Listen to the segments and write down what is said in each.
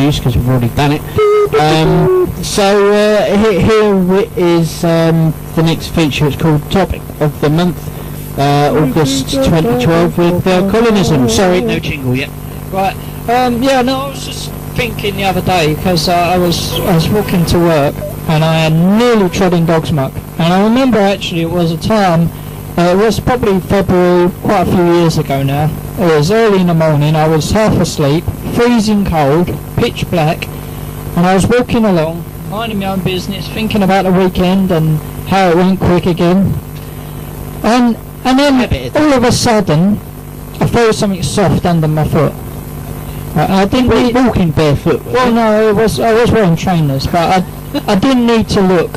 news because we've already done it. So here is the next feature. It's called Topic of the Month, August 2012 with Colinism. Sorry, no jingle yet. Right. I was just thinking the other day because I was walking to work and I had nearly trodden dog's muck, and I remember actually it was a time. It was probably February, quite a few years ago now. It was early in the morning, I was half asleep, freezing cold, pitch black, and I was walking along, minding my own business, thinking about the weekend and how it went quick again. And then all of a sudden, I felt something soft under my foot. I didn't need walking barefoot. Well, no, I was wearing trainers, but I didn't need to look.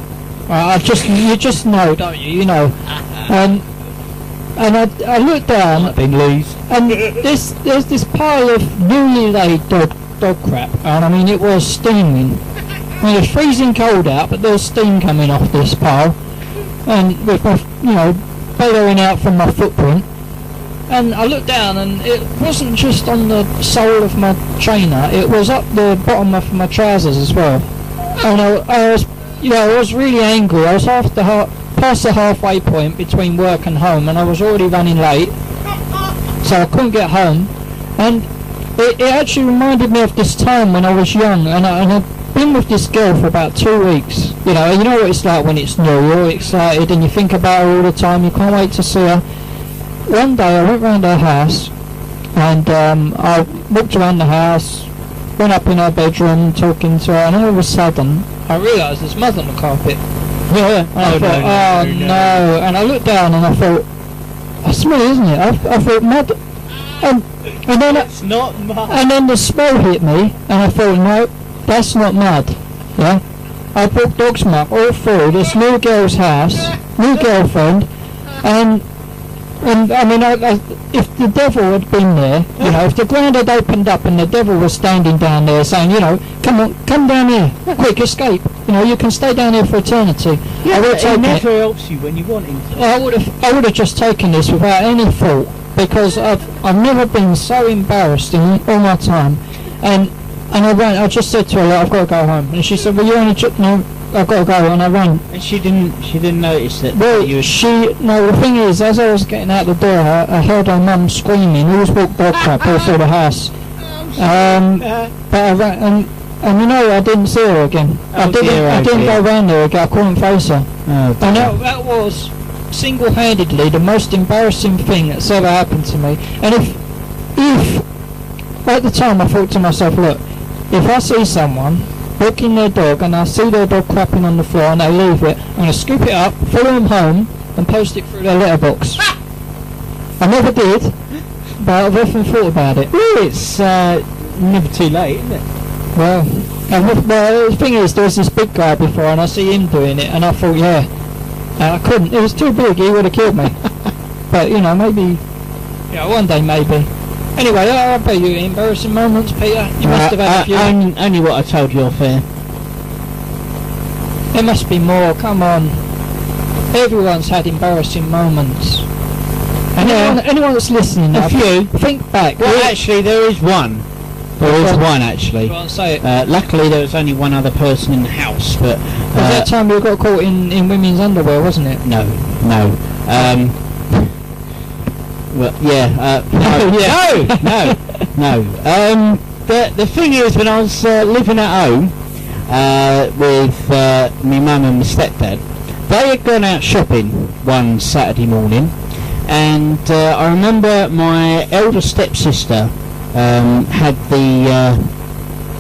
You just know, don't you? You know. And I looked down, and there's this pile of newly laid dog crap, and I mean it was steaming. I mean, it was freezing cold out, but there was steam coming off this pile, and with my, bellowing out from my footprint. And I looked down, and it wasn't just on the sole of my trainer; it was up the bottom of my trousers as well. And I was really angry. I was past the halfway point between work and home, and I was already running late, so I couldn't get home. And it actually reminded me of this time when I was young, and I'd been with this girl for about 2 weeks. You know what it's like when it's new. You're all excited and you think about her all the time. You can't wait to see her. One day I went round her house, and I walked around the house, went up in her bedroom talking to her, and all of a sudden I realised there's mud on the carpet. Yeah, and I thought, no. And I looked down and I thought, that's me, isn't it? I thought mud. And then it's not mud. And then the smell hit me, and I thought, no, that's not mud. Yeah, I brought dog's muck all through this new girl's house, new girlfriend, and I mean, if the devil had been there, if the ground had opened up and the devil was standing down there saying, come down here, quick, escape. You can stay down here for eternity. Yeah, I would have taken it. Never helps you when you want him to. I would have just taken this without any thought, because I've never been so embarrassed in all my time. And I just said to her, I've got to go home. And she said, well, you only no, I've got to go, and I ran. And she didn't notice that. Well, the thing is, as I was getting out the door, I heard her mum screaming. Always walked dog crap all through the house. But I ran, and I didn't see her again. I didn't go round there again. I couldn't face her. And that was single-handedly the most embarrassing thing that's ever happened to me. And if at the time I thought to myself, look, if I see someone walking their dog and I see their dog crapping on the floor and they leave it, I'm going to scoop it up, follow them home and post it through their letterbox. I never did, but I've often thought about it. Well, it's never too late, isn't it? Well, the thing is, there was this big guy before and I see him doing it and I thought, yeah, and I couldn't. It was too big, he would have killed me. But, maybe, one day maybe. Anyway, I bet you embarrassing moments, Peter. You must have had a few. Only what I told you off air. There must be more, come on. Everyone's had embarrassing moments. And anyone that's listening now, think back. Well, actually, there is one. There is one, actually. Go on, say it. Luckily, there was only one other person in the house, but... was that time we got caught in women's underwear, wasn't it? No. Well, yeah. No. The thing is, when I was living at home with my mum and my stepdad, they had gone out shopping one Saturday morning, and I remember my elder stepsister had the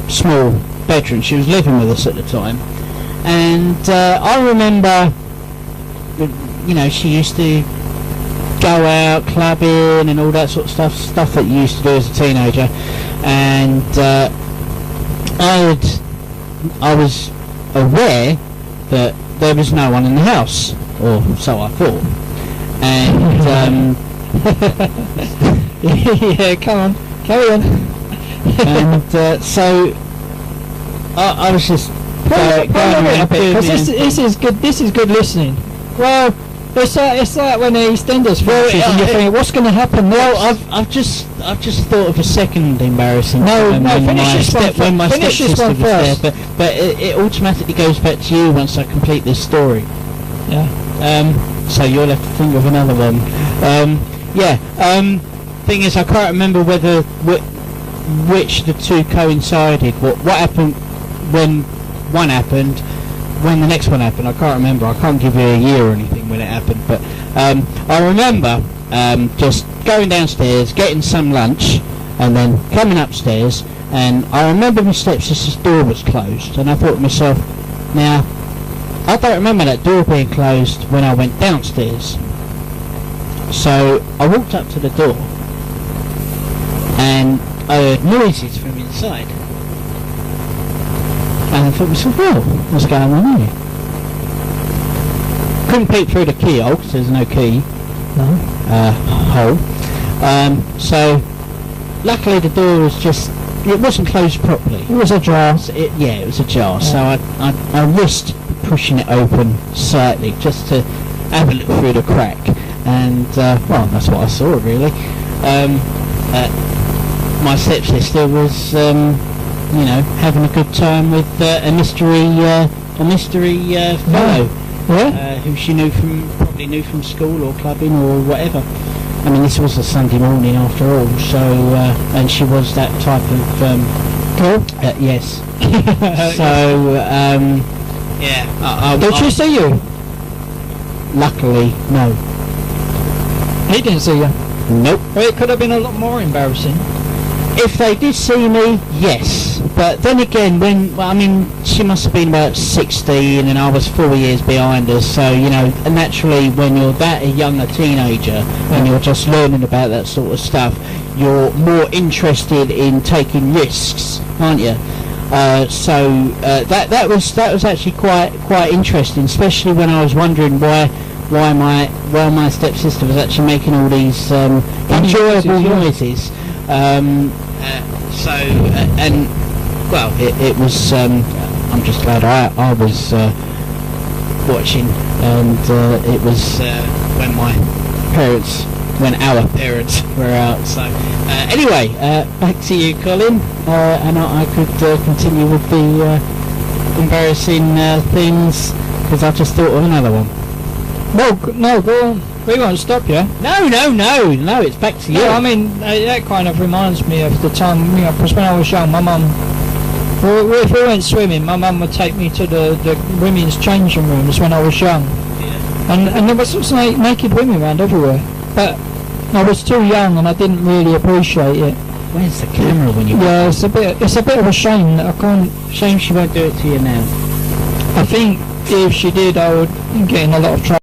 small bedroom. She was living with us at the time, and I remember, she used to go out clubbing and all that sort of stuff that you used to do as a teenager, and I was aware that there was no one in the house, or so I thought, and yeah, come on, carry on. And so I was just going around because this is good listening. Well, It's like when the EastEnders finishes and you think, what's going to happen next? Well, I've just thought of a second embarrassing No, time when my finish this stepsister one was there, first. but it automatically goes back to you once I complete this story. Yeah. So you'll have to think of another one. Thing is, I can't remember whether which the two coincided. What happened when one happened, when the next one happened. I can't remember. I can't give you a year or anything when it happened. But I remember just going downstairs, getting some lunch, and then coming upstairs. And I remember my stepsister's door was closed, and I thought to myself, now, I don't remember that door being closed when I went downstairs. So I walked up to the door and I heard noises from inside. And I thought to myself, well, what's going on here? Couldn't peek through the keyhole because there's no key. No. Hole. So luckily the door was just, it wasn't closed properly. It was ajar. It was ajar. Yeah. So I risked pushing it open slightly just to have a look through the crack, and well, that's what I saw really. My stepsister was having a good time with a mystery fellow who she probably knew from school or clubbing or whatever. I mean, this was a Sunday morning after all, so and she was that type of girl. Yes. So Did she see you? Luckily, no. He didn't see you. Nope. Well, it could have been a lot more embarrassing. If they did see me, yes. But then again, she must have been about 16 and I was 4 years behind her, so, naturally when you're that young a teenager and you're just learning about that sort of stuff, you're more interested in taking risks, aren't you? That was actually quite interesting, especially when I was wondering why my stepsister was actually making all these enjoyable noises. It was. I'm just glad I was watching, and it was when our parents were out. So anyway, back to you, Colin, and I could continue with the embarrassing things because I just thought of another one. No, go on. We won't stop you. No, it's back to you. Yeah, I mean, that kind of reminds me of the time, because when I was young, my mum, if we went swimming, my mum would take me to the women's changing rooms when I was young. Yeah. And there was like naked women around everywhere. But I was too young and I didn't really appreciate it. Where's the camera when you... Yeah, it's a bit of a shame that I can't... Shame she won't do it to you now. I think if she did, I would get in a lot of trouble.